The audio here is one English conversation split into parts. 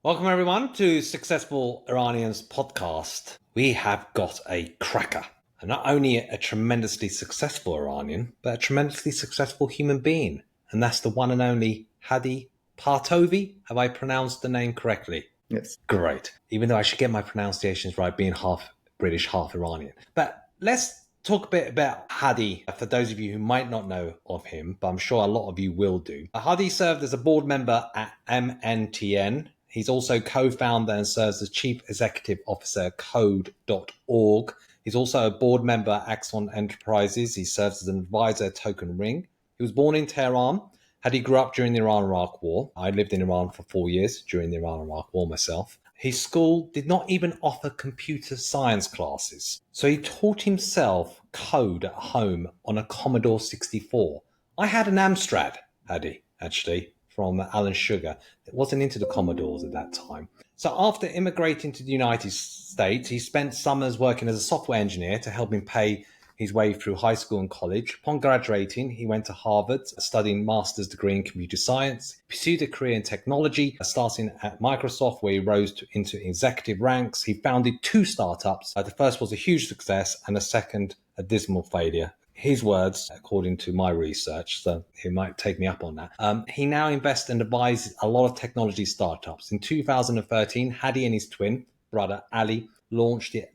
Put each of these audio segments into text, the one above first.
Welcome, everyone, to Successful Iranians podcast. We have got a cracker. And not only a tremendously successful Iranian, but a tremendously successful human being. And that's the one and only Hadi Patrtovi. Have I pronounced the name correctly? Yes. Great. Even though I should get my pronunciations right, being half British, half Iranian. But let's talk a bit about Hadi, for those of you who might not know of him, but I'm sure a lot of you will do. Hadi served as a board member at MNTN. He's also co-founder and serves as chief executive officer at code.org. He's also a board member at Axon Enterprises. He serves as an advisor at Token Ring. He was born in Tehran. Hadi grew up during the Iran-Iraq War. I lived in Iran for 4 years during the Iran-Iraq War myself. His school did not even offer computer science classes, so he taught himself code at home on a Commodore 64. I had an Amstrad, Hadi, actually, from Alan Sugar. It wasn't into the Commodores at that time. So after immigrating to the United States, he spent summers working as a software engineer to help him pay his way through high school and college. Upon graduating, he went to Harvard, studying master's degree in computer science, pursued a career in technology, starting at Microsoft, where he rose into executive ranks. He founded 2 startups. The first was a huge success, and the second, a dismal failure. His words, according to my research, so he might take me up on that. He now invests and advises a lot of technology startups. In 2013, Hadi and his twin brother, Ali, launched the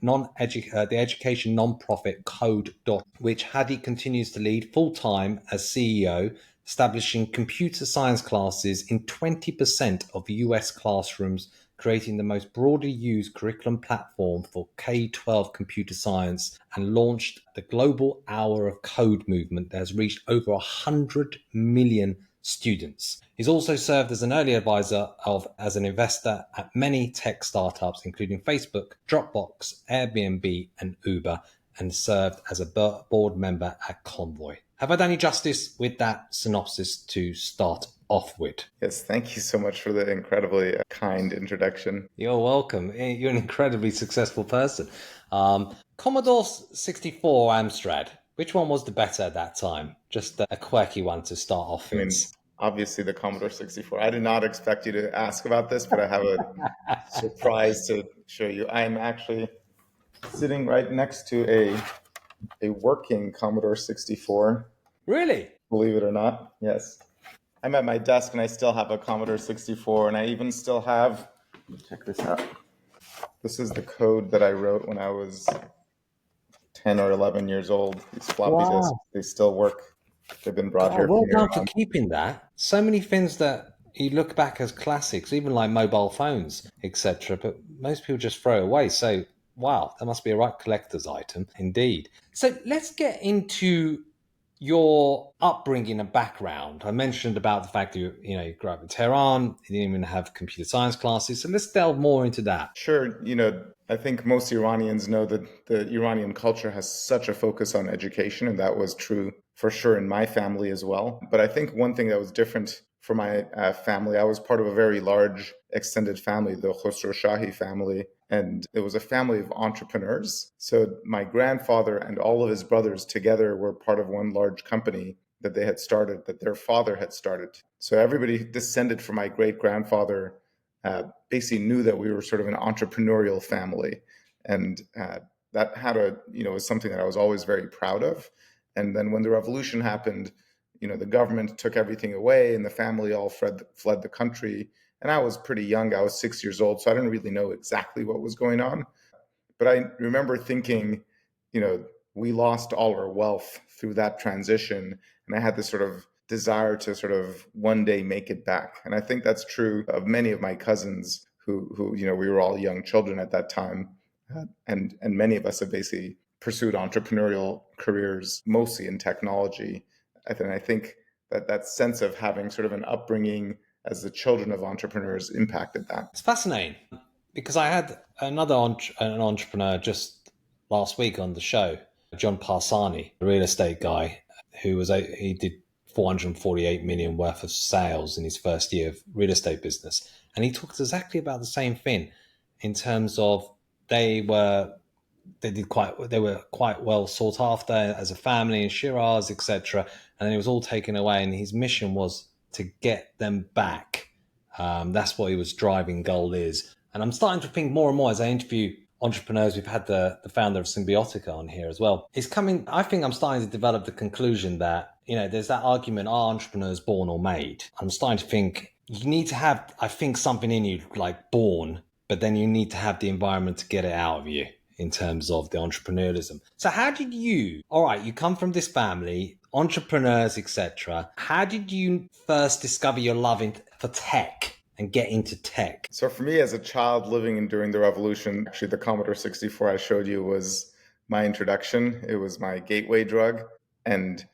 education non-profit Code. Which Hadi continues to lead full-time as CEO, establishing computer science classes in 20% of US classrooms, creating the most broadly used curriculum platform for K-12 computer science, and launched the Global Hour of Code movement that has reached over 100 million students. He's also served as an early advisor as an investor at many tech startups, including Facebook, Dropbox, Airbnb, and Uber, and served as a board member at Convoy. Have I done you justice with that synopsis to start off with? Yes, thank you so much for the incredibly kind introduction. You're welcome. You're an incredibly successful person. Commodore 64 Amstrad. Which one was the better at that time? Just a quirky one to start off I with. mean, obviously the Commodore 64. I did not expect you to ask about this, but I have a surprise to show you. I am actually sitting right next to a working Commodore 64. Really? Believe it or not. Yes. I'm at my desk and I still have a Commodore 64, and I even still have, check this out. This is the code that I wrote when I was 10 or 11 years old. These floppy disks, they still work. They've been brought here Well from done for Iran. keeping that. So many things that you look back as classics, even like mobile phones, etc. But most people just throw away. So, wow, that must be a right collector's item indeed. So let's get into your upbringing and background. I mentioned about the fact that you grew up in Tehran. You didn't even have computer science classes. So let's delve more into that. Sure, I think most Iranians know that the Iranian culture has such a focus on education, and that was true for sure in my family as well. But I think one thing that was different for my family, I was part of a very large extended family, the Khosrow Shahi family, and it was a family of entrepreneurs. So my grandfather and all of his brothers together were part of one large company that they had started, that their father had started. So everybody descended from my great grandfather basically knew that we were sort of an entrepreneurial family, and that was something that I was always very proud of. And then when the revolution happened, the government took everything away, and the family all fled the country. And I was pretty young; I was 6 years old, so I didn't really know exactly what was going on. But I remember thinking, we lost all our wealth through that transition, and I had this sort of desire to sort of one day make it back. And I think that's true of many of my cousins who we were all young children at that time. And many of us have basically pursued entrepreneurial careers, mostly in technology. And I think that sense of having sort of an upbringing as the children of entrepreneurs impacted that. It's fascinating because I had another an entrepreneur just last week on the show, John Parsani, a real estate guy he did 448 million worth of sales in his first year of real estate business. And he talked exactly about the same thing in terms of they were quite well sought after as a family in Shiraz, etc. And then it was all taken away. And his mission was to get them back That's what his driving goal is. And I'm starting to think more and more as I interview entrepreneurs. We've had the founder of Symbiotica on here as well. I think I'm starting to develop the conclusion that, there's that argument, are entrepreneurs born or made? I'm starting to think you need to have, I think, something in you like born, but then you need to have the environment to get it out of you in terms of the entrepreneurialism. So how did you, all right, you come from this family, entrepreneurs, etc. How did you first discover your love for tech and get into tech? So for me, as a child living in during the revolution, actually the Commodore 64 I showed you was my introduction. It was my gateway drug. And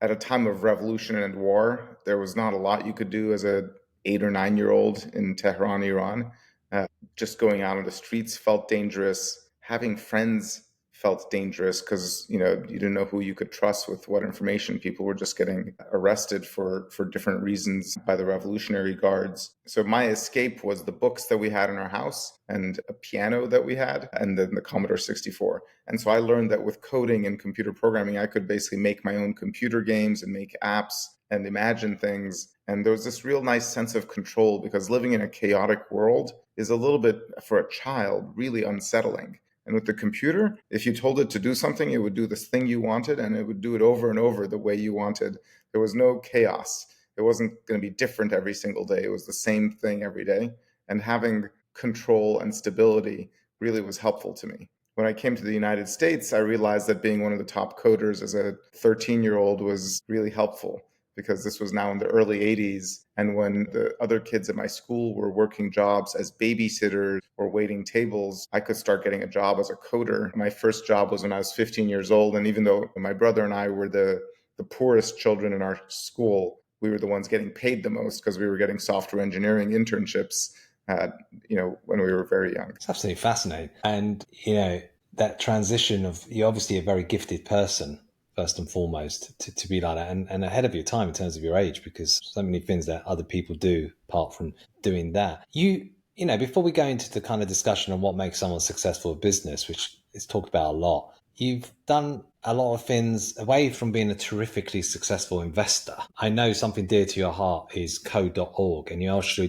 at a time of revolution and war, there was not a lot you could do as a 8 or 9 year old in Tehran, Iran. Uh, just going out on the streets felt dangerous. Having friends felt dangerous because you didn't know who you could trust with what information. People were just getting arrested for different reasons by the Revolutionary Guards. So my escape was the books that we had in our house and a piano that we had, and then the Commodore 64. And so I learned that with coding and computer programming, I could basically make my own computer games and make apps and imagine things. And there was this real nice sense of control, because living in a chaotic world is a little bit, for a child, really unsettling. And with the computer, if you told it to do something, it would do this thing you wanted, and it would do it over and over the way you wanted. There was no chaos. It wasn't going to be different every single day. It was the same thing every day. And having control and stability really was helpful to me. When I came to the United States, I realized that being one of the top coders as a 13-year-old was really helpful, because this was now in the early 80s. And when the other kids at my school were working jobs as babysitters or waiting tables, I could start getting a job as a coder. My first job was when I was 15 years old. And even though my brother and I were the poorest children in our school, we were the ones getting paid the most, because we were getting software engineering internships when we were very young. It's absolutely fascinating. And, that transition of, you're obviously a very gifted person, first and foremost, to be like that, and ahead of your time in terms of your age, because so many things that other people do apart from doing that. Before we go into the kind of discussion on what makes someone successful in business, which is talked about a lot, you've done a lot of things away from being a terrifically successful investor. I know something dear to your heart is code.org, and you're actually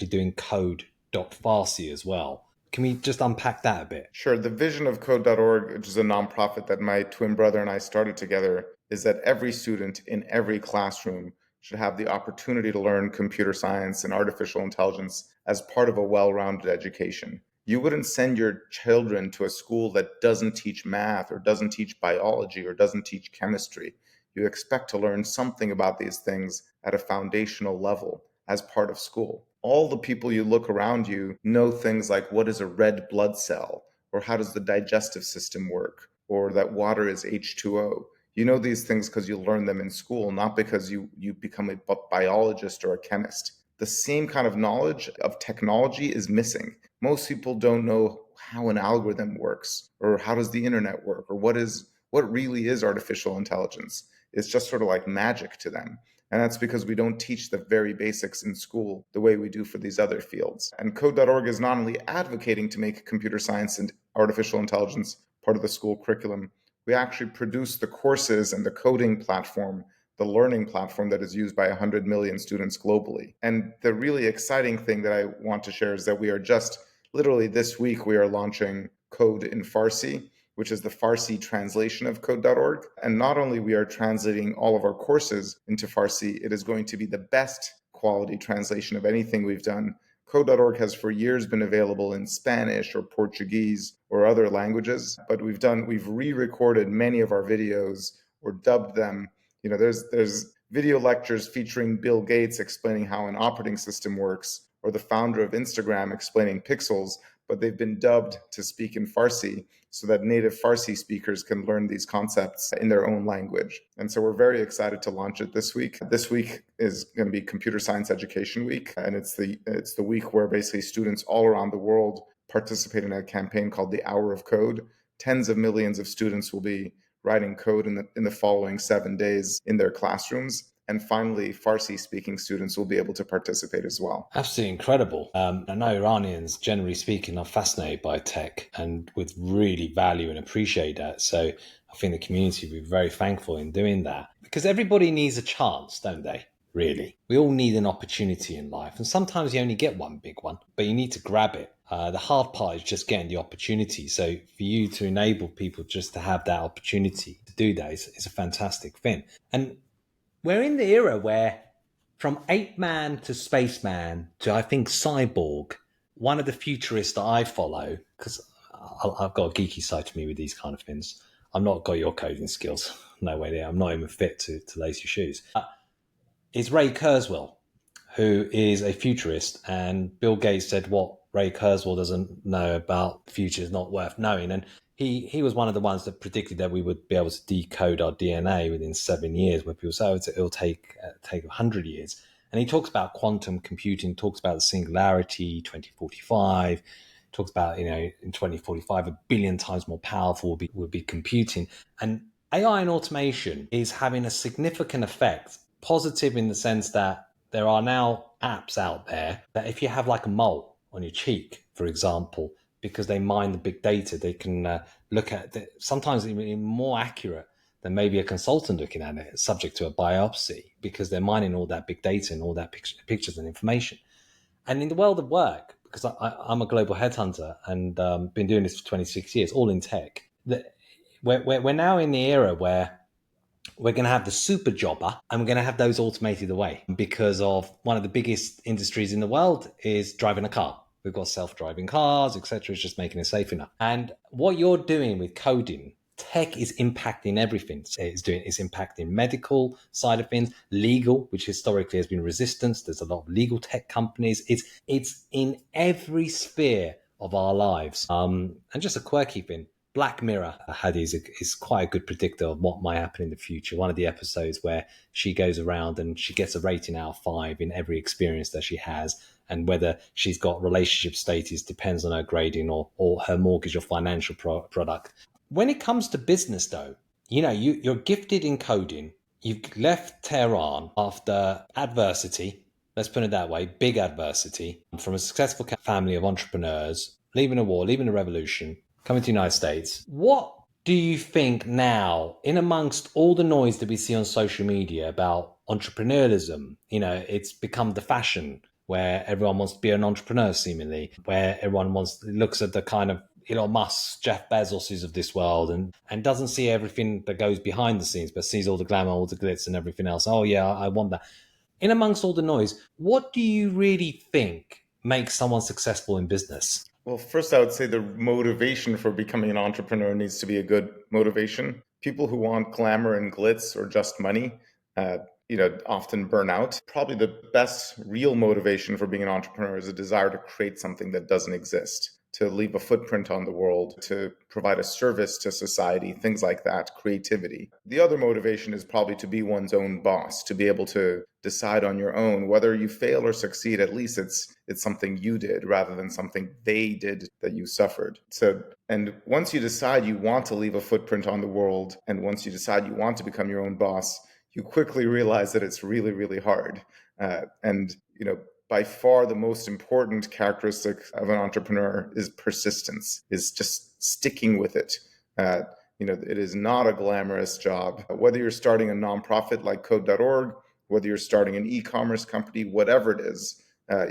doing code.farsi as well. Can we just unpack that a bit? Sure. The vision of code.org, which is a nonprofit that my twin brother and I started together, is that every student in every classroom should have the opportunity to learn computer science and artificial intelligence as part of a well-rounded education. You wouldn't send your children to a school that doesn't teach math or doesn't teach biology or doesn't teach chemistry. You expect to learn something about these things at a foundational level as part of school. All the people you look around you know things like, what is a red blood cell, or how does the digestive system work, or that water is H2O. You know these things because you learn them in school, not because you become a biologist or a chemist. The same kind of knowledge of technology is missing. Most people don't know how an algorithm works, or how does the internet work, or what really is artificial intelligence. It's just sort of like magic to them. And that's because we don't teach the very basics in school the way we do for these other fields. And code.org is not only advocating to make computer science and artificial intelligence part of the school curriculum, we actually produce the courses and the coding platform, the learning platform that is used by 100 million students globally. And the really exciting thing that I want to share is that we are just literally this week, we are launching Code in Farsi, which is the Farsi translation of code.org. And not only we are translating all of our courses into Farsi, it is going to be the best quality translation of anything we've done. Code.org has for years been available in Spanish or Portuguese or other languages, but we've re-recorded many of our videos or dubbed them. There's video lectures featuring Bill Gates explaining how an operating system works, or the founder of Instagram explaining pixels, but they've been dubbed to speak in Farsi so that native Farsi speakers can learn these concepts in their own language. And so we're very excited to launch it this week. This week is going to be Computer Science Education Week, and it's the week where basically students all around the world participate in a campaign called the Hour of Code. Tens of millions of students will be writing code in the following 7 days in their classrooms. And finally, Farsi-speaking students will be able to participate as well. Absolutely incredible. I know Iranians, generally speaking, are fascinated by tech and would really value and appreciate that. So I think the community will be very thankful in doing that, because everybody needs a chance, don't they? really. We all need an opportunity in life, and sometimes you only get one big one, but you need to grab it. The hard part is just getting the opportunity. So for you to enable people just to have that opportunity to do that is a fantastic thing. And we're in the era where from ape man to spaceman to I think cyborg, one of the futurists that I follow, because I've got a geeky side to me with these kind of things. I'm not got your coding skills. No way there. I'm not even fit to lace your shoes. Is Ray Kurzweil, who is a futurist, and Bill Gates said what Ray Kurzweil doesn't know about the future is not worth knowing. And he was one of the ones that predicted that we would be able to decode our DNA within 7 years, where people say, oh, it'll take 100 years. And he talks about quantum computing, talks about the singularity, 2045, talks about, in 2045, a billion times more powerful will be computing. And AI and automation is having a significant effect, positive in the sense that there are now apps out there that if you have like a mole on your cheek, for example, because they mine the big data, they can look at sometimes even more accurate than maybe a consultant looking at it, subject to a biopsy, because they're mining all that big data and all that pictures and information. And in the world of work, because I'm a global headhunter and been doing this for 26 years, all in tech, we're now in the era where we're going to have the super jobber and we're going to have those automated away because of one of the biggest industries in the world is driving a car. We've got self-driving cars, etc. It's just making it safe enough. And what you're doing with coding, tech is impacting everything. It's impacting medical side of things, legal, which historically has been resistance. There's a lot of legal tech companies. It's in every sphere of our lives. And just a quirky thing. Black Mirror, Hadi, is quite a good predictor of what might happen in the future. One of the episodes where she goes around and she gets a rating out of 5 in every experience that she has, and whether she's got relationship status depends on her grading or her mortgage or financial product. When it comes to business, though, you're gifted in coding. You've left Tehran after adversity. Let's put it that way, big adversity, from a successful family of entrepreneurs, leaving a war, leaving a revolution, coming to the United States. What do you think now, in amongst all the noise that we see on social media about entrepreneurialism, it's become the fashion where everyone wants to be an entrepreneur, seemingly, where everyone looks at the kind of Elon Musk, Jeff Bezos of this world and doesn't see everything that goes behind the scenes, but sees all the glamour, all the glitz and everything else. Oh yeah, I want that. In amongst all the noise, what do you really think makes someone successful in business? Well, first, I would say the motivation for becoming an entrepreneur needs to be a good motivation. People who want glamour and glitz or just money, often burn out. Probably the best real motivation for being an entrepreneur is a desire to create something that doesn't exist, to leave a footprint on the world, to provide a service to society, things like that, creativity. The other motivation is probably to be one's own boss, to be able to decide on your own whether you fail or succeed. At least it's something you did rather than something they did that you suffered. So, and once you decide you want to leave a footprint on the world, and once you decide you want to become your own boss, you quickly realize that it's really, really hard. By far the most important characteristic of an entrepreneur is persistence, is just sticking with it. It is not a glamorous job. Whether you're starting a nonprofit like code.org, whether you're starting an e-commerce company, whatever it is,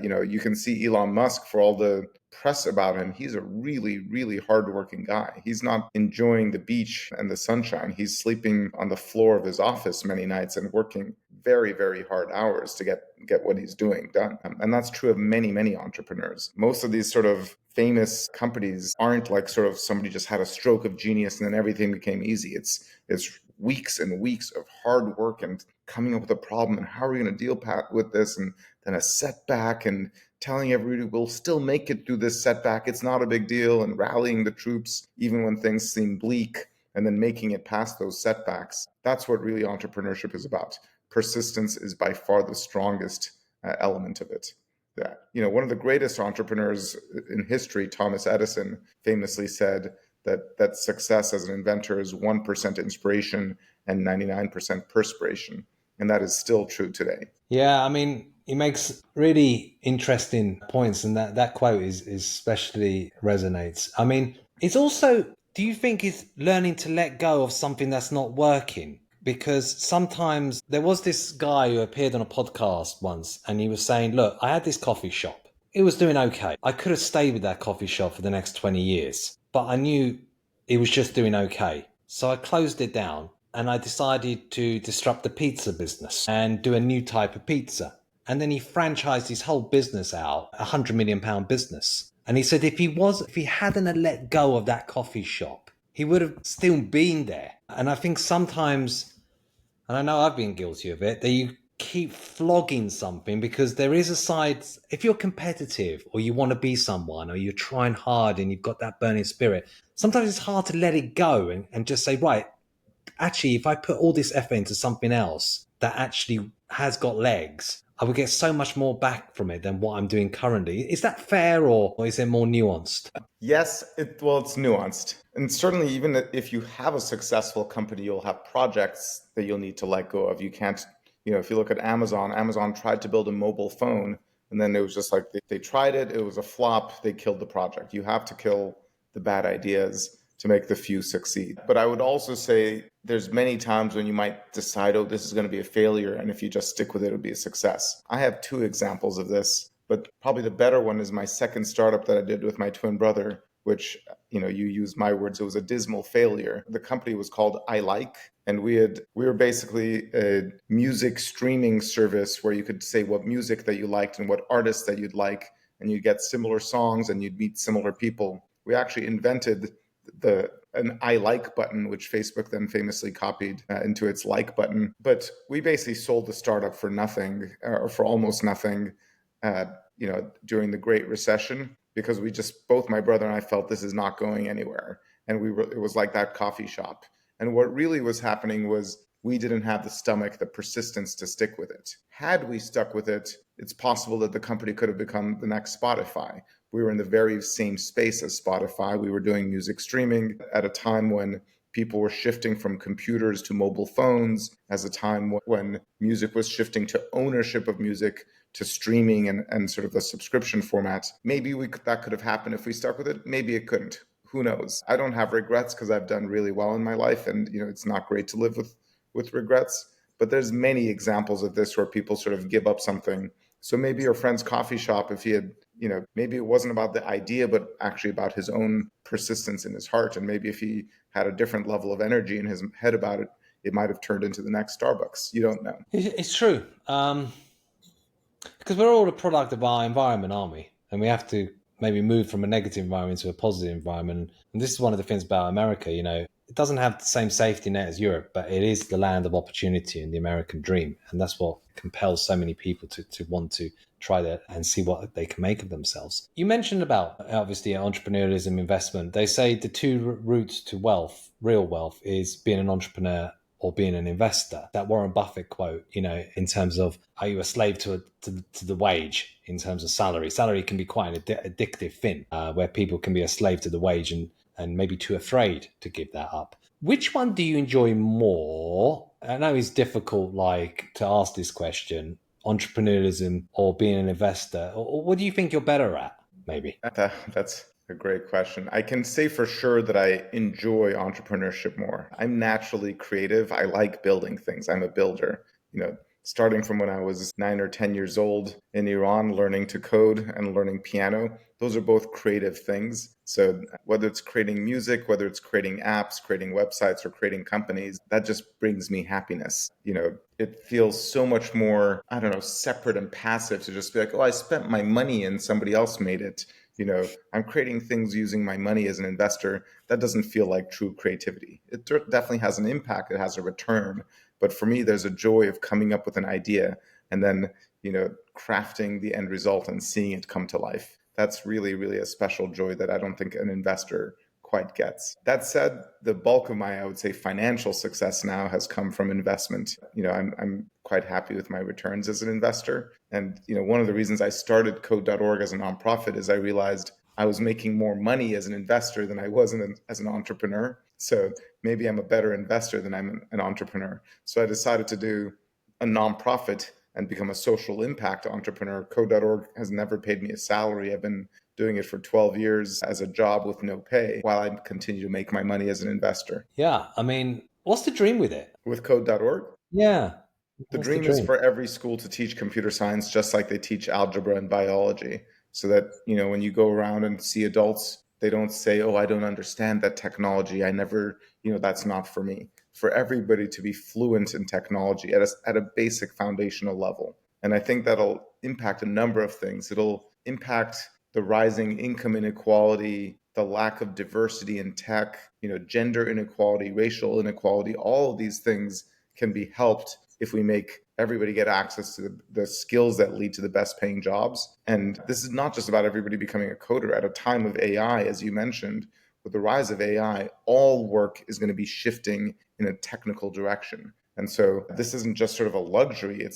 you can see Elon Musk, for all the press about him, he's a really, really hardworking guy. He's not enjoying the beach and the sunshine. He's sleeping on the floor of his office many nights and working very, very hard hours to get what he's doing done. And that's true of many, many entrepreneurs. Most of these sort of famous companies aren't like sort of somebody just had a stroke of genius and then everything became easy. It's weeks and weeks of hard work and coming up with a problem and how are we going to deal with this, and then a setback and telling everybody we'll still make it through this setback. It's not a big deal, and rallying the troops even when things seem bleak, and then making it past those setbacks. That's what really entrepreneurship is about. Persistence is by far the strongest element of it. One of the greatest entrepreneurs in history, Thomas Edison, famously said that success as an inventor is 1% inspiration and 99% perspiration. And that is still true today. Yeah, I mean, he makes really interesting points, and that quote is especially resonates. I mean, it's also, do you think it's learning to let go of something that's not working? because sometimes there was this guy who appeared on a podcast once and he was saying, look, I had this coffee shop. It was doing okay. I could have stayed with that coffee shop for the next 20 years, but I knew it was just doing okay. So I closed it down and I decided to disrupt the pizza business and do a new type of pizza. And then he franchised his whole business out, £100 million business. And he said if he hadn't let go of that coffee shop, he would have still been there. And I think sometimes, and I know I've been guilty of it, that you keep flogging something because there is a side, if you're competitive or you want to be someone or you're trying hard and you've got that burning spirit, sometimes it's hard to let it go and just say, right, actually, if I put all this effort into something else that actually has got legs, I would get so much more back from it than what I'm doing currently. Is that fair or is it more nuanced? Yes, it's nuanced. And certainly, even if you have a successful company, you'll have projects that you'll need to let go of. You can't, if you look at Amazon, Amazon tried to build a mobile phone, and then it was just like they tried it, it was a flop, they killed the project. You have to kill the bad ideas to make the few succeed. But I would also say there's many times when you might decide, oh, this is going to be a failure, and if you just stick with it, it'll be a success. I have two examples of this, but probably the better one is my second startup that I did with my twin brother, which, you use my words, it was a dismal failure. The company was called I Like, and we were basically a music streaming service where you could say what music that you liked and what artists that you'd like, and you'd get similar songs and you'd meet similar people. We actually invented an I like button, which Facebook then famously copied into its like button. But we basically sold the startup for nothing, or for almost nothing, during the Great Recession, because both my brother and I felt this is not going anywhere. And it was like that coffee shop. And what really was happening was we didn't have the stomach, the persistence to stick with it. Had we stuck with it, it's possible that the company could have become the next Spotify. We were in the very same space as Spotify. We were doing music streaming at a time when people were shifting from computers to mobile phones, as a time when music was shifting to ownership of music, to streaming and sort of the subscription format. Maybe that could have happened if we stuck with it. Maybe it couldn't. Who knows? I don't have regrets because I've done really well in my life, and it's not great to live with regrets. But there's many examples of this where people sort of give up something. So maybe your friend's coffee shop, if he had, maybe it wasn't about the idea, but actually about his own persistence in his heart. And maybe if he had a different level of energy in his head about it, it might have turned into the next Starbucks. You don't know. It's true. Because we're all a product of our environment, aren't we? And we have to maybe move from a negative environment to a positive environment. And this is one of the things about America, it doesn't have the same safety net as Europe, but it is the land of opportunity and the American dream. And that's what compels so many people to want to try that and see what they can make of themselves. You mentioned about, obviously, entrepreneurialism, investment. They say the two routes to wealth, real wealth, is being an entrepreneur or being an investor. That Warren Buffett quote, in terms of, are you a slave to the wage in terms of salary? Salary can be quite an addictive thing, where people can be a slave to the wage and maybe too afraid to give that up. Which one do you enjoy more? I know it's difficult, to ask this question, entrepreneurialism or being an investor. Or what do you think you're better at, maybe? That's a great question. I can say for sure that I enjoy entrepreneurship more. I'm naturally creative. I like building things. I'm a builder. Starting from when I was 9 or 10 years old in Iran, learning to code and learning piano. Those are both creative things. So whether it's creating music, whether it's creating apps, creating websites, or creating companies, that just brings me happiness. It feels so much more, I don't know, separate and passive to just be like, oh, I spent my money and somebody else made it. I'm creating things using my money as an investor. That doesn't feel like true creativity. It definitely has an impact. It has a return. But for me, there's a joy of coming up with an idea and then, crafting the end result and seeing it come to life. That's really, really a special joy that I don't think an investor quite gets. That said, the bulk of my, I would say, financial success now has come from investment. I'm quite happy with my returns as an investor. And, one of the reasons I started Code.org as a nonprofit is I realized I was making more money as an investor than I was as an entrepreneur. So maybe I'm a better investor than I'm an entrepreneur. So I decided to do a nonprofit and become a social impact entrepreneur. Code.org has never paid me a salary. I've been doing it for 12 years as a job with no pay while I continue to make my money as an investor. Yeah, I mean, What's the dream with it? With code.org, Yeah. the What's the dream is dream? for every school to teach computer science just like they teach algebra and biology. So that, when you go around and see adults, they don't say, oh, I don't understand that technology. I never, that's not for me. For everybody to be fluent in technology at a basic foundational level. And I think that'll impact a number of things. It'll impact the rising income inequality, the lack of diversity in tech, gender inequality, racial inequality, all of these things can be helped if we make everybody get access to the skills that lead to the best paying jobs. And this is not just about everybody becoming a coder. At a time of AI, as you mentioned, with the rise of AI, all work is going to be shifting in a technical direction. And so this isn't just sort of a luxury.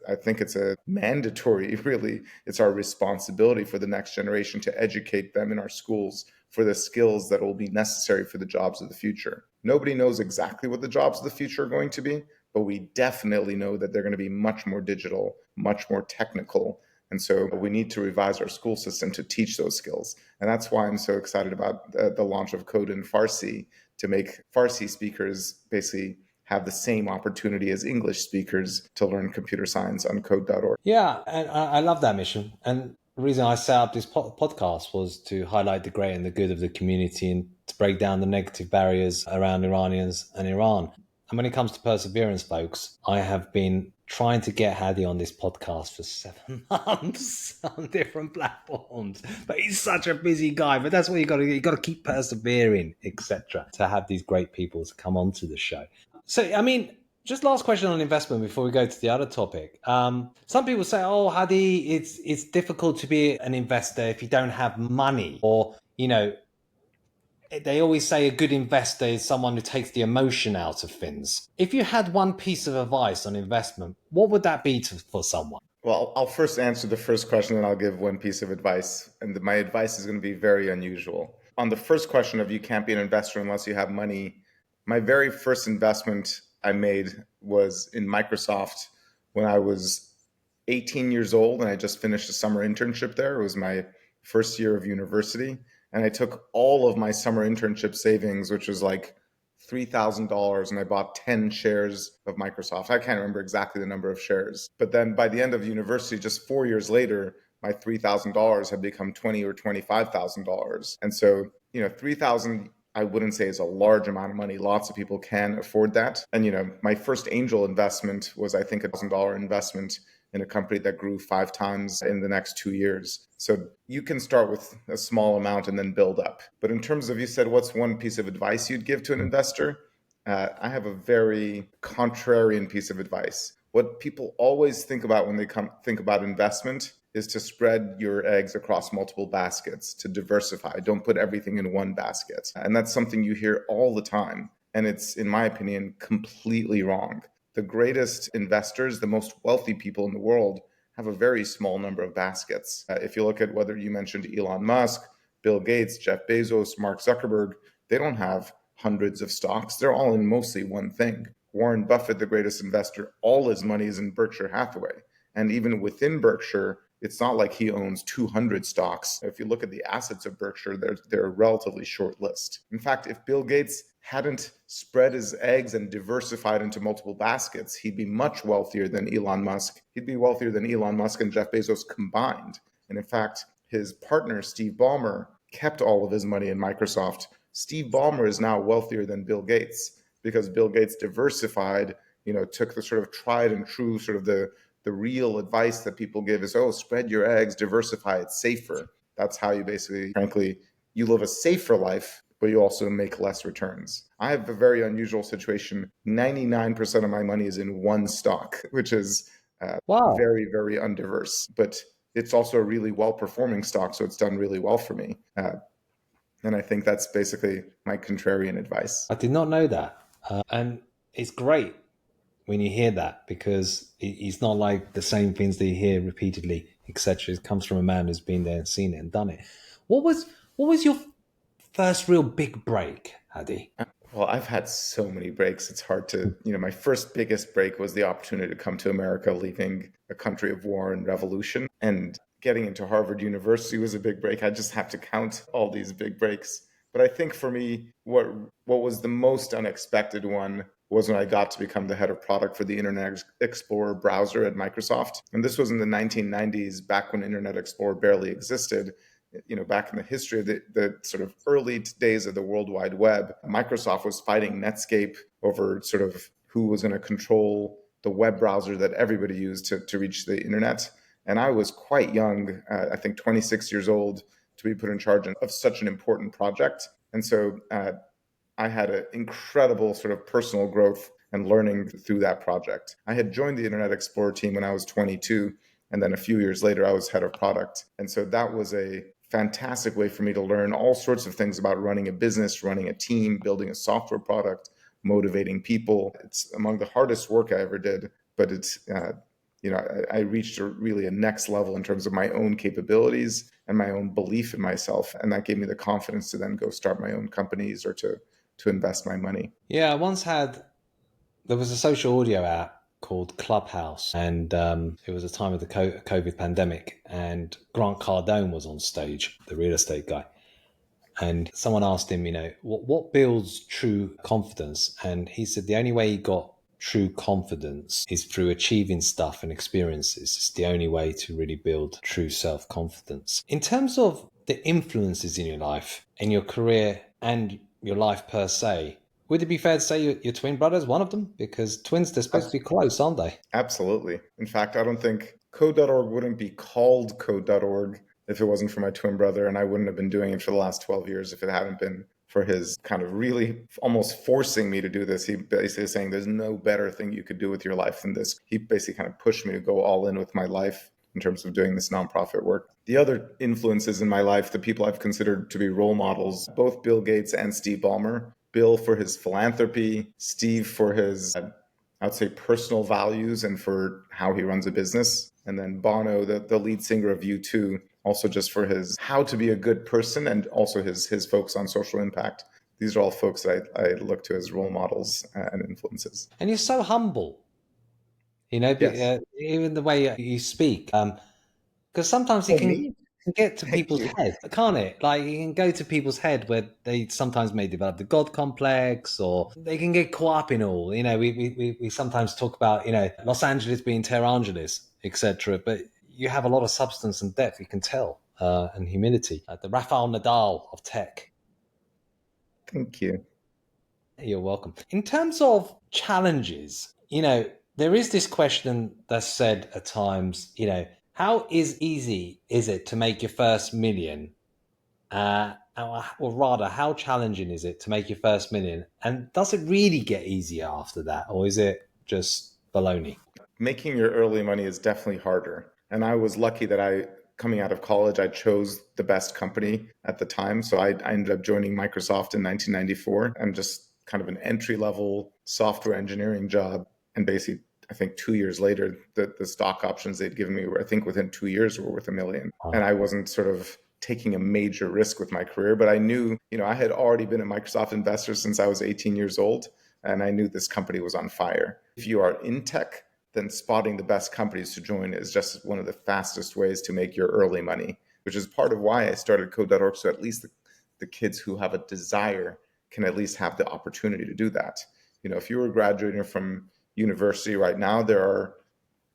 I think it's a mandatory, really. It's our responsibility for the next generation to educate them in our schools for the skills that will be necessary for the jobs of the future. Nobody knows exactly what the jobs of the future are going to be, but we definitely know that they're going to be much more digital, much more technical. And so we need to revise our school system to teach those skills. And that's why I'm so excited about the launch of Code in Farsi, to make Farsi speakers basically have the same opportunity as English speakers to learn computer science on code.org. Yeah, and I love that mission. And the reason I set up this podcast was to highlight the great and the good of the community and to break down the negative barriers around Iranians and Iran. And when it comes to perseverance, folks, I have been trying to get Hadi on this podcast for 7 months on different platforms. But he's such a busy guy. But that's what you got to do. You got to keep persevering, etc., to have these great people to come onto the show. So, I mean, just last question on investment before we go to the other topic. Some people say, "Oh, Hadi, it's difficult to be an investor if you don't have money," or they always say a good investor is someone who takes the emotion out of things. If you had one piece of advice on investment, what would that be for someone? Well, I'll first answer the first question, and I'll give one piece of advice. And my advice is going to be very unusual. On the first question of you can't be an investor unless you have money, my very first investment I made was in Microsoft when I was 18 years old, and I just finished a summer internship there. It was my first year of university. And I took all of my summer internship savings, which was like $3,000, and I bought 10 shares of Microsoft. I can't remember exactly the number of shares. But then by the end of university, just 4 years later, my $3,000 had become $20,000 or $25,000. And so, 3,000, I wouldn't say is a large amount of money. Lots of people can afford that. And, my first angel investment was, I think, $1,000 investment in a company that grew 5 times in the next 2 years. So you can start with a small amount and then build up. But in terms of, you said, what's one piece of advice you'd give to an investor? I have a very contrarian piece of advice. What people always think about when they think about investment is to spread your eggs across multiple baskets, to diversify. Don't put everything in one basket. And that's something you hear all the time. And it's, in my opinion, completely wrong. The greatest investors, the most wealthy people in the world, have a very small number of baskets. If you look at whether you mentioned Elon Musk, Bill Gates, Jeff Bezos, Mark Zuckerberg, they don't have hundreds of stocks. They're all in mostly one thing. Warren Buffett, the greatest investor, all his money is in Berkshire Hathaway. And even within Berkshire, it's not like he owns 200 stocks. If you look at the assets of Berkshire, they're a relatively short list. In fact, if Bill Gates hadn't spread his eggs and diversified into multiple baskets, he'd be much wealthier than Elon Musk. He'd be wealthier than Elon Musk and Jeff Bezos combined. And in fact, his partner, Steve Ballmer, kept all of his money in Microsoft. Steve Ballmer is now wealthier than Bill Gates because Bill Gates diversified, took the sort of tried and true sort of the real advice that people give is, oh, spread your eggs, diversify, it's safer. That's how you basically, frankly, you live a safer life, but you also make less returns. I have a very unusual situation. 99% of my money is in one stock, which is Wow. very, very undiverse, but it's also a really well-performing stock, so it's done really well for me. And I think that's basically my contrarian advice. I did not know that. And it's great when you hear that because it's not like the same things that you hear repeatedly, etc. It comes from a man who's been there and seen it and done it. What was your first real big break, Hadi? Well, I've had so many breaks. It's hard to, my first biggest break was the opportunity to come to America, leaving a country of war and revolution. And getting into Harvard University was a big break. I just have to count all these big breaks. But I think for me, what was the most unexpected one was when I got to become the head of product for the Internet Explorer browser at Microsoft. And this was in the 1990s, back when Internet Explorer barely existed. Back in the history of the sort of early days of the World Wide Web, Microsoft was fighting Netscape over sort of who was going to control the web browser that everybody used to reach the internet. And I was quite young, I think 26 years old, to be put in charge of such an important project. And so I had an incredible sort of personal growth and learning through that project. I had joined the Internet Explorer team when I was 22, and then a few years later, I was head of product. And so that was a fantastic way for me to learn all sorts of things about running a business, running a team, building a software product, motivating people. It's among the hardest work I ever did, but I reached really a next level in terms of my own capabilities and my own belief in myself. And that gave me the confidence to then go start my own companies or to invest my money. Yeah, I once had, there was a social audio app called Clubhouse, and it was a time of the COVID pandemic, and Grant Cardone was on stage, the real estate guy. And someone asked him, what builds true confidence? And he said the only way he got true confidence is through achieving stuff and experiences. It's the only way to really build true self-confidence. In terms of the influences in your life, in your career and your life per se, would it be fair to say your twin brother is one of them? Because twins, they're supposed to be close, aren't they? Absolutely. In fact, I don't think code.org wouldn't be called code.org if it wasn't for my twin brother, and I wouldn't have been doing it for the last 12 years if it hadn't been for his kind of really almost forcing me to do this. He basically saying there's no better thing you could do with your life than this. He basically kind of pushed me to go all in with my life in terms of doing this nonprofit work. The other influences in my life, the people I've considered to be role models, both Bill Gates and Steve Ballmer. Bill for his philanthropy, Steve for his, I would say, personal values and for how he runs a business. And then Bono, the lead singer of U2, also just for his how to be a good person and also his focus on social impact. These are all folks that I look to as role models and influences. And you're so humble, Yes. even the way you speak. Because sometimes it Oh, can me? get to Thank people's you. head, can't it? Like it can go to people's head where they sometimes may develop the God complex, or they can get caught up in all. We sometimes talk about Los Angeles being Terrangeles, etc. But you have a lot of substance and depth. You can tell, and humility. The Rafael Nadal of tech. Thank you. You're welcome. In terms of challenges, there is this question that's said at times, how easy is it to make your first million? Or rather, how challenging is it to make your first million? And does it really get easier after that? Or is it just baloney? Making your early money is definitely harder. And I was lucky that coming out of college, I chose the best company at the time. So I ended up joining Microsoft in 1994. I'm just kind of an entry level software engineering job. And basically, I think 2 years later, the stock options they'd given me were, I think within 2 years, were worth $1 million. And I wasn't sort of taking a major risk with my career, but I knew, I had already been a Microsoft investor since I was 18 years old. And I knew this company was on fire. If you are in tech, then spotting the best companies to join is just one of the fastest ways to make your early money, which is part of why I started Code.org. So at least the kids who have a desire can at least have the opportunity to do that. If you were graduating from university right now, there are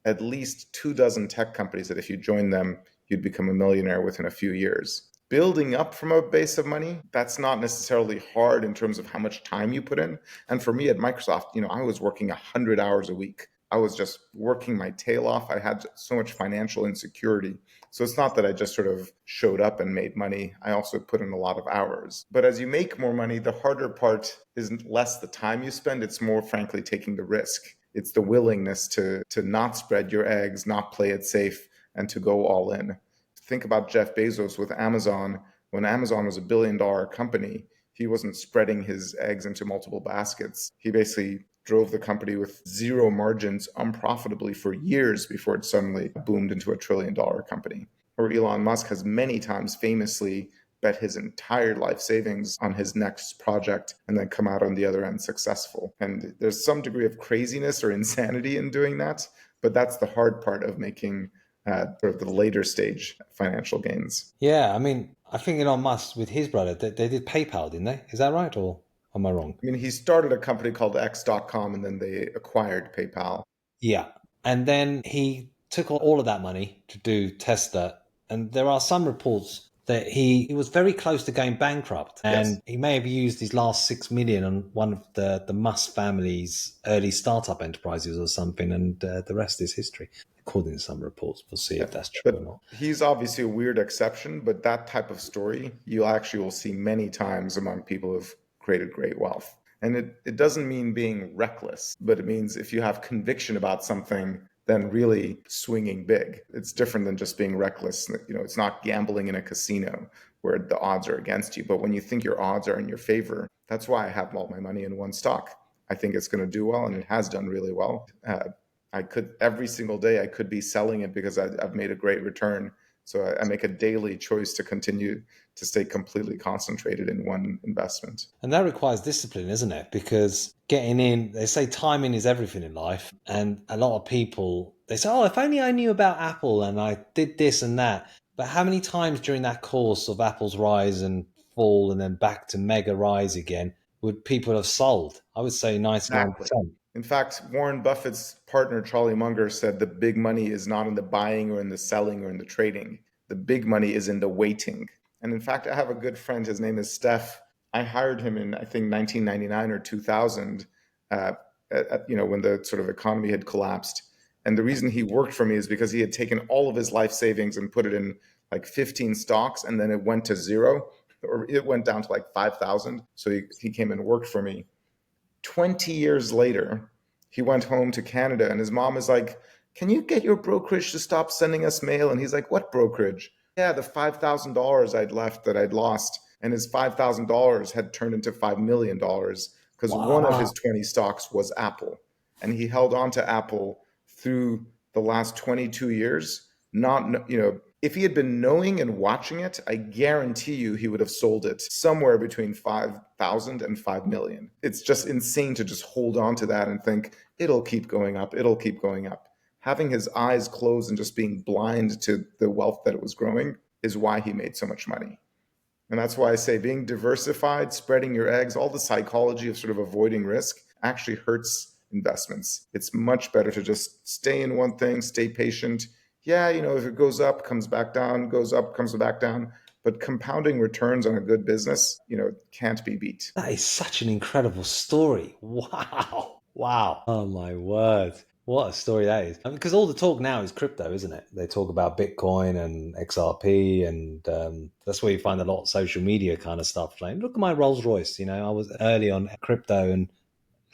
at least 24 tech companies that if you join them, you'd become a millionaire within a few years. Building up from a base of money, that's not necessarily hard in terms of how much time you put in. And for me at Microsoft, I was working 100 hours a week. I was just working my tail off. I had so much financial insecurity. So it's not that I just sort of showed up and made money. I also put in a lot of hours. But as you make more money, the harder part isn't less the time you spend. It's more, frankly, taking the risk. It's the willingness to not spread your eggs, not play it safe, and to go all in. Think about Jeff Bezos with Amazon. When Amazon was $1 billion company, he wasn't spreading his eggs into multiple baskets. He basically drove the company with zero margins unprofitably for years before it suddenly boomed into $1 trillion company. Or Elon Musk has many times famously bet his entire life savings on his next project and then come out on the other end successful. And there's some degree of craziness or insanity in doing that, but that's the hard part of making sort of the later stage financial gains. Yeah, I mean, I think Elon Musk with his brother, they did PayPal, didn't they? Is that right? Or Am I wrong? I mean, he started a company called X.com and then they acquired PayPal. Yeah. And then he took all of that money to do Tesla. And there are some reports that he was very close to going bankrupt. Yes. And he may have used his last 6 million on one of the Musk family's early startup enterprises or something. And the rest is history, according to some reports. We'll see Yeah. if that's true or But not. he's obviously a weird exception, but that type of story you actually will see many times among people who've created great wealth. And it doesn't mean being reckless, but it means if you have conviction about something, then really swinging big. It's different than just being reckless. You know, it's not gambling in a casino where the odds are against you. But when you think your odds are in your favor, that's why I have all my money in one stock. I think it's going to do well, and it has done really well. I could every single day I could be selling it because I've made a great return. So I make a daily choice to continue to stay completely concentrated in one investment. And that requires discipline, isn't it? Because getting in, they say timing is everything in life. And a lot of people, they say, oh, if only I knew about Apple and I did this and that. But how many times during that course of Apple's rise and fall and then back to mega rise again would people have sold? I would say Exactly. 99%. In fact, Warren Buffett's partner, Charlie Munger, said the big money is not in the buying or in the selling or in the trading. The big money is in the waiting. And in fact, I have a good friend. His name is Steph. I hired him in, I think, 1999 or 2000, uh, when the sort of economy had collapsed. And the reason he worked for me is because he had taken all of his life savings and put it in like 15 stocks, and then it went to zero, or it went down to like 5,000. So he came and worked for me. 20 years later, he went home to Canada and his mom is like, "Can you get your brokerage to stop sending us mail?" And he's like, "What brokerage?" "Yeah, the $5,000 I'd left that I'd lost." And his $5,000 had turned into $5 million because one of his Wow. 20 stocks was Apple. And he held on to Apple through the last 22 years, not, if he had been knowing and watching it, I guarantee you he would have sold it somewhere between 5,000 and 5 million. It's just insane to just hold on to that and think it'll keep going up, it'll keep going up. Having his eyes closed and just being blind to the wealth that it was growing is why he made so much money. And that's why I say being diversified, spreading your eggs, all the psychology of sort of avoiding risk actually hurts investments. It's much better to just stay in one thing, stay patient. Yeah, if it goes up, comes back down, goes up, comes back down. But compounding returns on a good business, can't be beat. That is such an incredible story. Wow. Wow. Oh my word. What a story that is. Because all the talk now is crypto, isn't it? They talk about Bitcoin and XRP, and that's where you find a lot of social media kind of stuff. Like, look at my Rolls Royce. I was early on crypto, and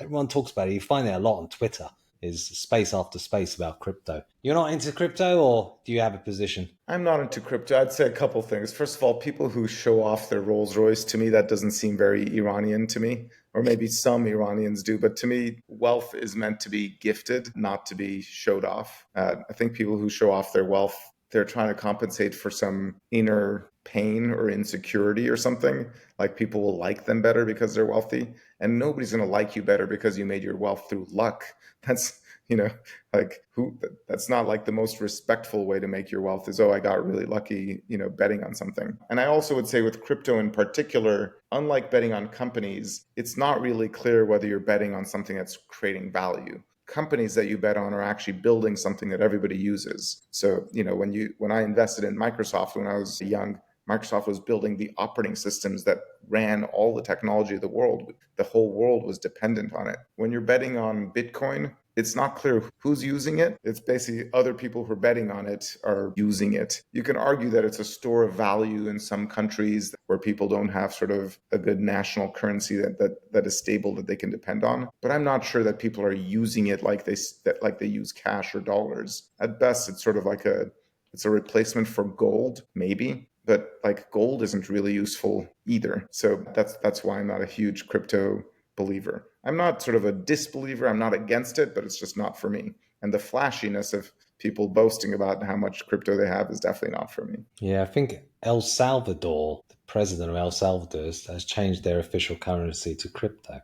everyone talks about it. You find it a lot on Twitter. Is space after space about crypto. You're not into crypto, or do you have a position? I'm not into crypto. I'd say a couple things. First of all, people who show off their Rolls Royce, to me, that doesn't seem very Iranian to me, or maybe some Iranians do. But to me, wealth is meant to be gifted, not to be showed off. I think people who show off their wealth, they're trying to compensate for some inner pain or insecurity or something. Like people will like them better because they're wealthy, and nobody's going to like you better because you made your wealth through luck. That's you know like who that's not like the most respectful way to make your wealth is, oh, I got really lucky betting on something. And I also would say with crypto in particular, unlike betting on companies, it's not really clear whether you're betting on something that's creating value. Companies that you bet on are actually building something that everybody uses. So when I invested in Microsoft when I was young, Microsoft was building the operating systems that ran all the technology of the world. The whole world was dependent on it. When you're betting on Bitcoin, it's not clear who's using it. It's basically other people who are betting on it are using it. You can argue that it's a store of value in some countries where people don't have sort of a good national currency that is stable that they can depend on. But I'm not sure that people are using it like they use cash or dollars. At best, it's sort of like it's a replacement for gold, maybe. But like gold isn't really useful either. So that's why I'm not a huge crypto believer. I'm not sort of a disbeliever. I'm not against it, but it's just not for me. And the flashiness of people boasting about how much crypto they have is definitely not for me. Yeah, I think El Salvador, the president of El Salvador, has changed their official currency to crypto.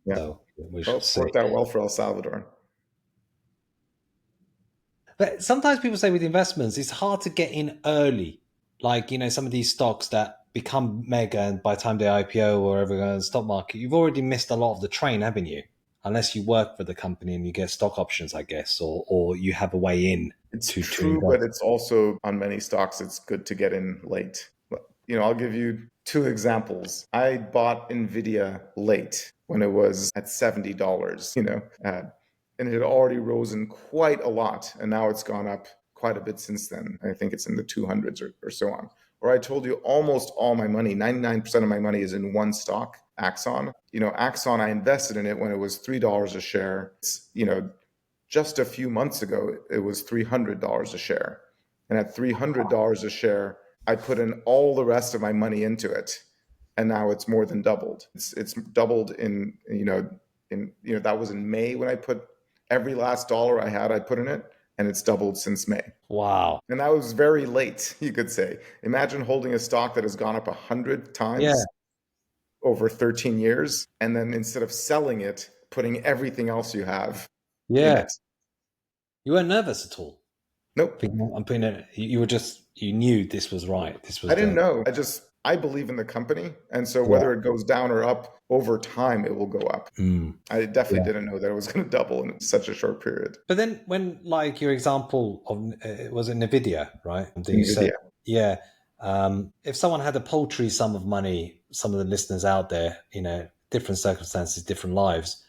Yeah. So we Well, shall it's see. worked out well for El Salvador. But sometimes people say with investments, it's hard to get in early. Like, some of these stocks that become mega and by the time they IPO or ever go in the stock market, you've already missed a lot of the train, haven't you? Unless you work for the company and you get stock options, I guess, or you have a way in It's to true, but invest. it's also on many stocks, it's good to get in late. I'll give you two examples. I bought Nvidia late when it was at $70, and it had already risen quite a lot, and now it's gone up quite a bit since then. I think it's in the 200s or so on. Or I told you almost all my money, 99% of my money is in one stock, Axon. Axon, I invested in it when it was $3 a share. Just a few months ago, it was $300 a share. And at $300 a share, I put in all the rest of my money into it. And now it's more than doubled. It's doubled that was in May when I put every last dollar I had, I put in it, and it's doubled since May. Wow. And that was very late, you could say. Imagine holding a stock that has gone up 100 Yeah. times over 13 years, and then instead of selling it, putting everything else you have in Yeah. it. You weren't nervous at all. Nope. I'm putting it. You were just. You knew this was right. This I was didn't the. know. I believe in the company. And so Yeah. whether it goes down or up over time, it will go up. Mm. I definitely Yeah. didn't know that it was going to double in such a short period. But then, when like your example of was it Nvidia, right? That you said, NVIDIA. yeah. If someone had a paltry sum of money, some of the listeners out there, different circumstances, different lives,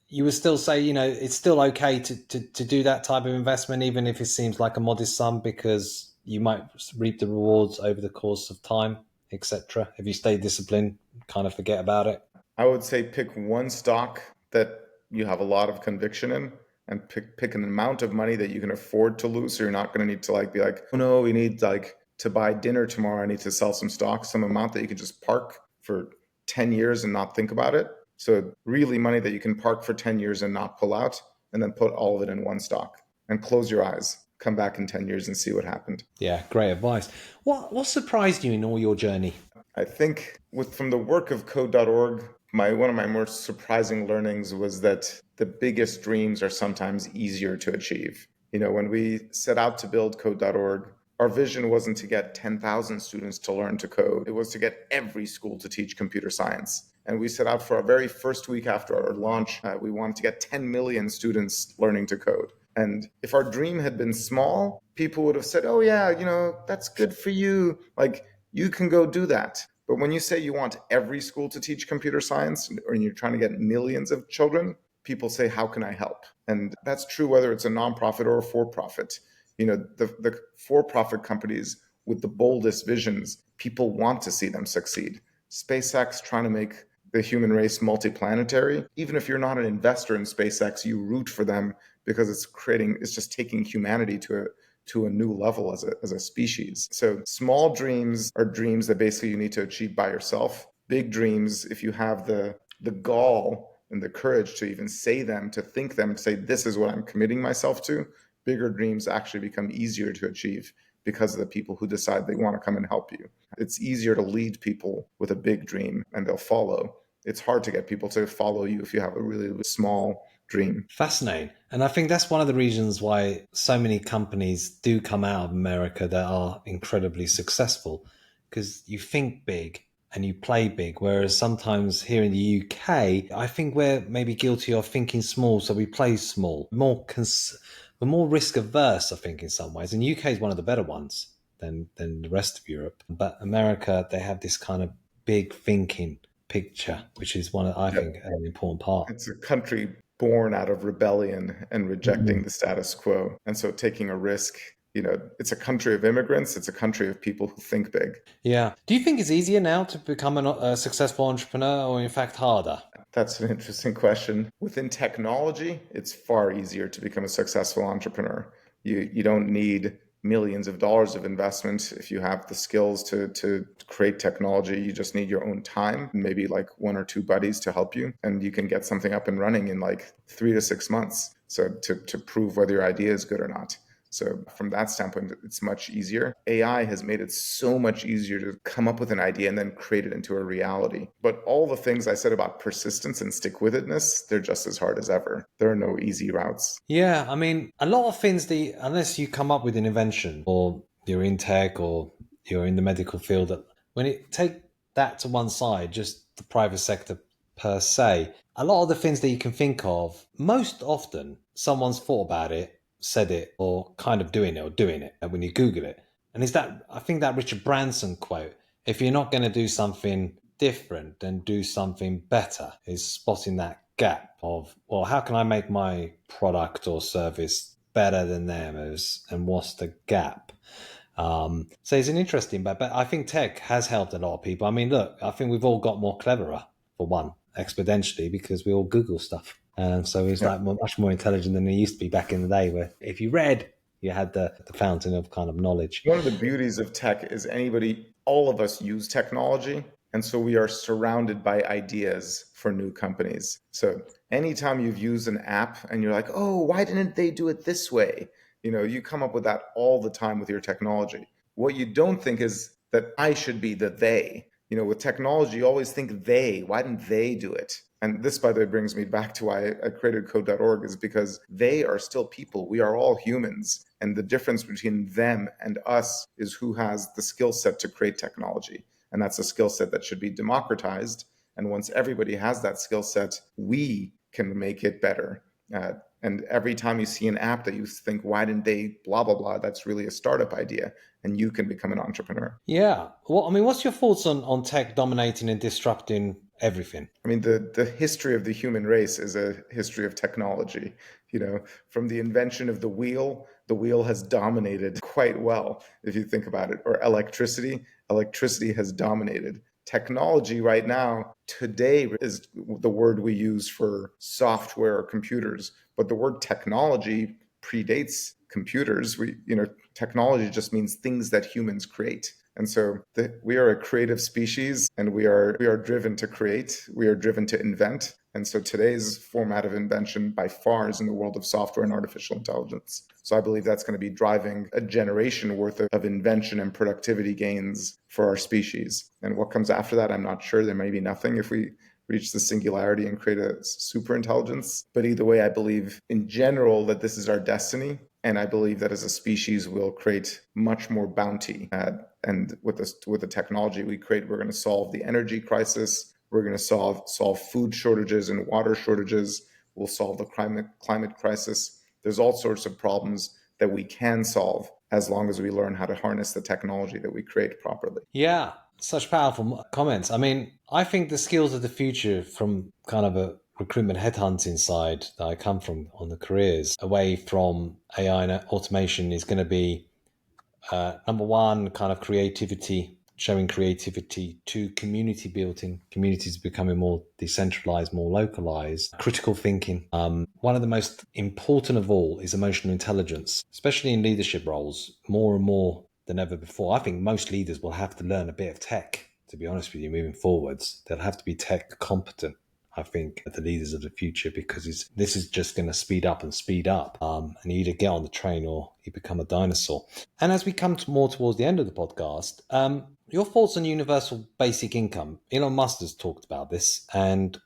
you would still say, it's still okay to do that type of investment, even if it seems like a modest sum, because you might reap the rewards over the course of time, etc. If you stay disciplined, kind of forget about it. I would say pick one stock that you have a lot of conviction in and pick an amount of money that you can afford to lose. So you're not going to need to be like, oh no, we need to buy dinner tomorrow. I need to sell some stock, some amount that you can just park for 10 years and not think about it. So really money that you can park for 10 years and not pull out, and then put all of it in one stock and close your eyes. Come back in 10 years and see what happened. Yeah, great advice. What surprised you in all your journey? I think from the work of code.org, one of my more surprising learnings was that the biggest dreams are sometimes easier to achieve. When we set out to build code.org, our vision wasn't to get 10,000 students to learn to code. It was to get every school to teach computer science. And we set out for our very first week after our launch, we wanted to get 10 million students learning to code. And if our dream had been small, people would have said, oh yeah, that's good for you. Like, you can go do that. But when you say you want every school to teach computer science, or you're trying to get millions of children, people say, how can I help? And that's true whether it's a nonprofit or a for-profit. The for-profit companies with the boldest visions, people want to see them succeed. SpaceX trying to make the human race multiplanetary. Even if you're not an investor in SpaceX, you root for them because it's just taking humanity to a new level as a species. So small dreams are dreams that basically you need to achieve by yourself. Big dreams, if you have the gall and the courage to even say them, to think them, to say, this is what I'm committing myself to, bigger dreams actually become easier to achieve because of the people who decide they want to come and help you. It's easier to lead people with a big dream and they'll follow. It's hard to get people to follow you if you have a really small dream. Fascinating. And I think that's one of the reasons why so many companies do come out of America that are incredibly successful, because you think big and you play big. Whereas sometimes here in the UK, I think we're maybe guilty of thinking small, so we play small. We're more risk averse, I think, in some ways. And UK is one of the better ones than the rest of Europe. But America, they have this kind of big thinking picture, which is I Yep. think, an important part. It's a country born out of rebellion and rejecting the status quo. And so taking a risk, it's a country of immigrants. It's a country of people who think big. Yeah. Do you think it's easier now to become a successful entrepreneur, or in fact harder? That's an interesting question. Within technology, it's far easier to become a successful entrepreneur. You don't need millions of dollars of investment if you have the skills to create technology. You just need your own time and maybe like one or two buddies to help you, and you can get something up and running in like 3 to 6 months. So to prove whether your idea is good or not. So from that standpoint, it's much easier. AI has made it so much easier to come up with an idea and then create it into a reality. But all the things I said about persistence and stick-with-itness, they're just as hard as ever. There are no easy routes. Yeah, I mean, a lot of things, unless you come up with an invention or you're in tech or you're in the medical field, that when it take that to one side, just the private sector per se, a lot of the things that you can think of, most often someone's thought about it, said it, or kind of doing it or doing it when you Google it. And is that, I think that Richard Branson quote, if you're not going to do something different, then do something better, is spotting that gap of, well, how can I make my product or service better than theirs, and what's the gap? So it's an interesting, but I think tech has helped a lot of people. I mean, look, I think we've all got more cleverer, for one, exponentially, because we all Google stuff. And so it's Yeah. like much more intelligent than it used to be back in the day, where if you read, you had the fountain of kind of knowledge. One of the beauties of tech is all of us use technology. And so we are surrounded by ideas for new companies. So anytime you've used an app and you're like, oh, why didn't they do it this way? You come up with that all the time with your technology. What you don't think is that I should be the they. With technology, you always think they. Why didn't they do it? And this, by the way, brings me back to why I created code.org, is because they are still people. We are all humans. And the difference between them and us is who has the skill set to create technology. And that's a skill set that should be democratized. And once everybody has that skill set, we can make it better. And every time you see an app that you think, why didn't they blah, blah, blah, that's really a startup idea. And you can become an entrepreneur. Yeah. Well, I mean, what's your thoughts on tech dominating and disrupting everything? I mean, the history of the human race is a history of technology. From the invention of the wheel has dominated quite well, if you think about it. Or electricity has dominated. Technology right now, today, is the word we use for software or computers. But the word technology predates computers. Technology just means things that humans create. And so we are a creative species, and we are driven to create. We are driven to invent. And so today's format of invention by far is in the world of software and artificial intelligence. So I believe that's going to be driving a generation worth of invention and productivity gains for our species. And what comes after that, I'm not sure. There may be nothing if we reach the singularity and create a super intelligence. But either way, I believe in general that this is our destiny. And I believe that as a species, we'll create much more bounty. And with the technology we create, we're going to solve the energy crisis. We're going to solve food shortages and water shortages. We'll solve the climate crisis. There's all sorts of problems that we can solve as long as we learn how to harness the technology that we create properly. Yeah, such powerful comments. I mean, I think the skills of the future, from kind of a recruitment headhunting side that I come from on the careers, away from AI and automation, is going to be number one, kind of creativity, showing creativity, to community building, communities becoming more decentralized, more localized, critical thinking. One of the most important of all is emotional intelligence, especially in leadership roles, more and more than ever before. I think most leaders will have to learn a bit of tech, to be honest with you, moving forwards. They'll have to be tech competent, I think, the leaders of the future, because this is just going to speed up and speed up. And you either get on the train or you become a dinosaur. And as we come more towards the end of the podcast, your thoughts on universal basic income. Elon Musk has talked about this. And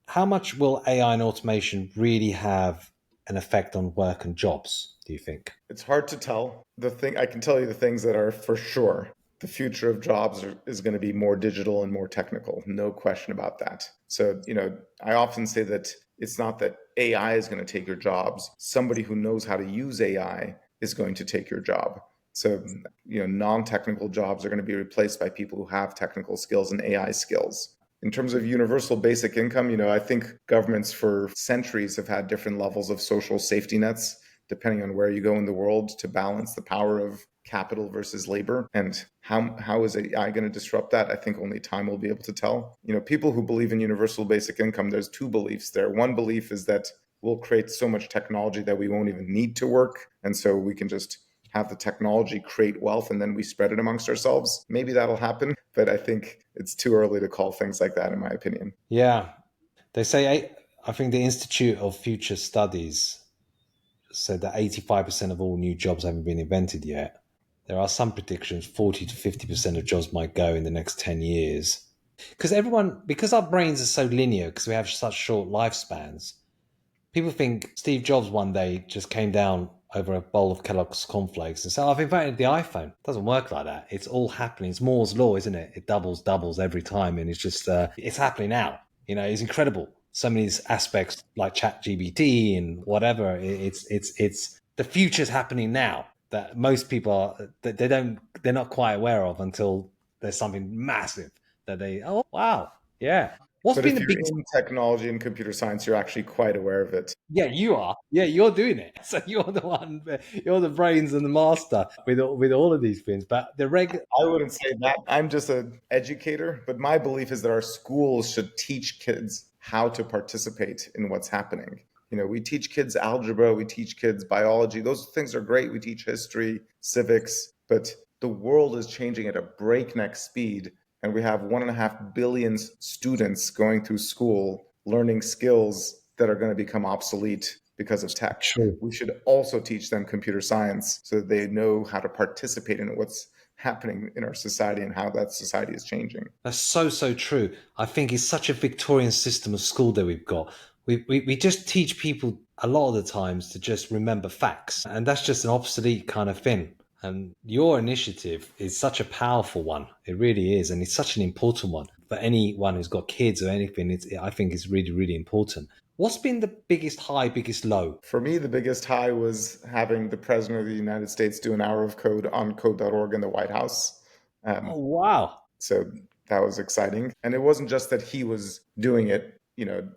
how much will AI and automation really have an effect on work and jobs, do you think? It's hard to tell. I can tell you the things that are for sure. The future of jobs is going to be more digital and more technical. No question about that. So, I often say that it's not that AI is going to take your jobs. Somebody who knows how to use AI is going to take your job. So, non-technical jobs are going to be replaced by people who have technical skills and AI skills. In terms of universal basic income, I think governments for centuries have had different levels of social safety nets, depending on where you go in the world, to balance the power of capital versus labor. And how is AI going to disrupt that? I think only time will be able to tell. People who believe in universal basic income, there's two beliefs there. One belief is that we'll create so much technology that we won't even need to work. And so we can just have the technology create wealth and then we spread it amongst ourselves. Maybe that'll happen, but I think it's too early to call things like that, in my opinion. Yeah. They say, I think the Institute of Future Studies said that 85% of all new jobs haven't been invented yet. There are some predictions 40 to 50% of jobs might go in the next 10 years. Because our brains are so linear, because we have such short lifespans, people think Steve Jobs one day just came down over a bowl of Kellogg's cornflakes and say, "Oh, I've invented the iPhone." It doesn't work like that. It's all happening. It's Moore's law, isn't it? It doubles every time, and it's just it's happening now. It's incredible. So many aspects like Chat GBT and whatever. It's the future's happening now that most people they're not quite aware of until there's something massive that they, oh wow, yeah. What's But been if the you're biggest? in technology and computer science, you're actually quite aware of it. Yeah, you are. Yeah, you're doing it. So you're the one. You're the brains and the master with all of these things. But the I wouldn't say that. I'm just an educator, but my belief is that our schools should teach kids how to participate in what's happening. We teach kids algebra, we teach kids biology. Those things are great. We teach history, civics, but the world is changing at a breakneck speed. And we have 1.5 billion students going through school learning skills that are going to become obsolete because of tech. true. We should also teach them computer science so that they know how to participate in what's happening in our society and how that society is changing. That's so true. I think it's such a Victorian system of school that we've got. We just teach people a lot of the times to just remember facts, and that's just an obsolete kind of thing. And your initiative is such a powerful one. It really is, and it's such an important one for anyone who's got kids or anything. I think it's really important. What's been the biggest high, biggest low? For me, the biggest high was having the President of the United States do an hour of code on code.org in the White House. Um, Oh wow! So that was exciting. And it wasn't just that he was doing it,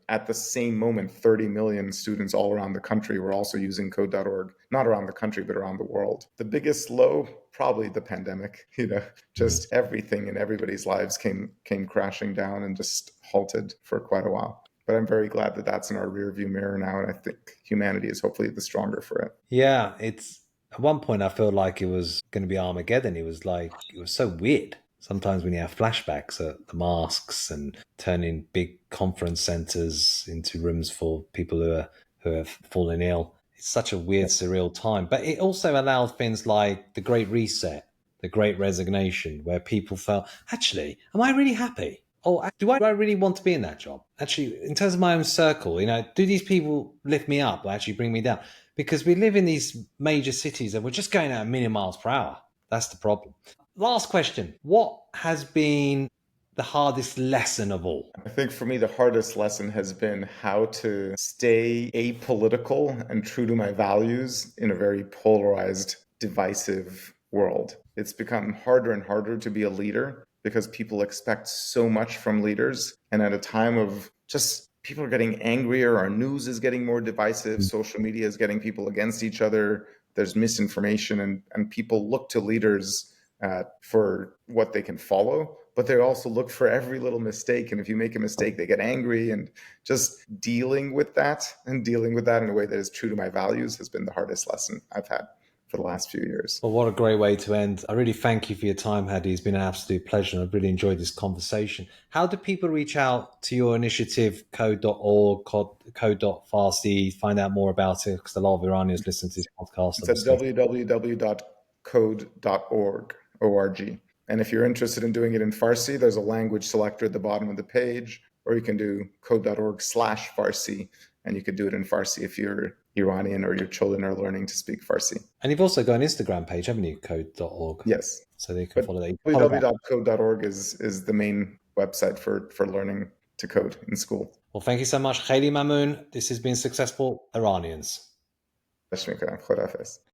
at the same moment, 30 million students all around the country were also using code.org, not around the country, but around the world. The biggest low, probably the pandemic, Mhm. just everything in everybody's lives came crashing down and just halted for quite a while. But I'm very glad that that's in our rearview mirror now. And I think humanity is hopefully the stronger for it. Yeah, it's at one point I felt like it was going to be Armageddon. It was so weird. Sometimes when you have flashbacks at the masks and turning big conference centers into rooms for people who have fallen ill, it's such a weird, surreal time. But it also allowed things like the Great Reset, the Great Resignation, where people felt, actually, am I really happy? Oh, do I really want to be in that job? Actually, in terms of my own circle, do these people lift me up or actually bring me down? Because we live in these major cities and we're just going at a million miles per hour. That's the problem. Last question. What has been the hardest lesson of all? I think for me, the hardest lesson has been how to stay apolitical and true to my values in a very polarized, divisive world. It's become harder and harder to be a leader because people expect so much from leaders. And at a time of just people are getting angrier, our news is getting more divisive, social media is getting people against each other, there's misinformation, and people look to leaders for what they can follow, but they also look for every little mistake. And if you make a mistake, they get angry. And just dealing with that and dealing with that in a way that is true to my values has been the hardest lesson I've had for the last few years. Well, what a great way to end. I really thank you for your time, Hadi. It's been an absolute pleasure. I've really enjoyed this conversation. How do people reach out to your initiative, code.org, code.farsi, find out more about it? Because a lot of Iranians listen to this podcast, It's at obviously. www.code.org. O-R-G. And if you're interested in doing it in Farsi, there's a language selector at the bottom of the page, or you can do code.org/Farsi, and you could do it in Farsi if you're Iranian or your children are learning to speak Farsi. And you've also got an Instagram page, haven't you? Code.org. Yes. So they can But follow that. Follow that. www.code.org is the main website for learning to code in school. Well, thank you so much, Khaili Mamoon. This has been Successful Iranians. Tashmikram. Khodafez.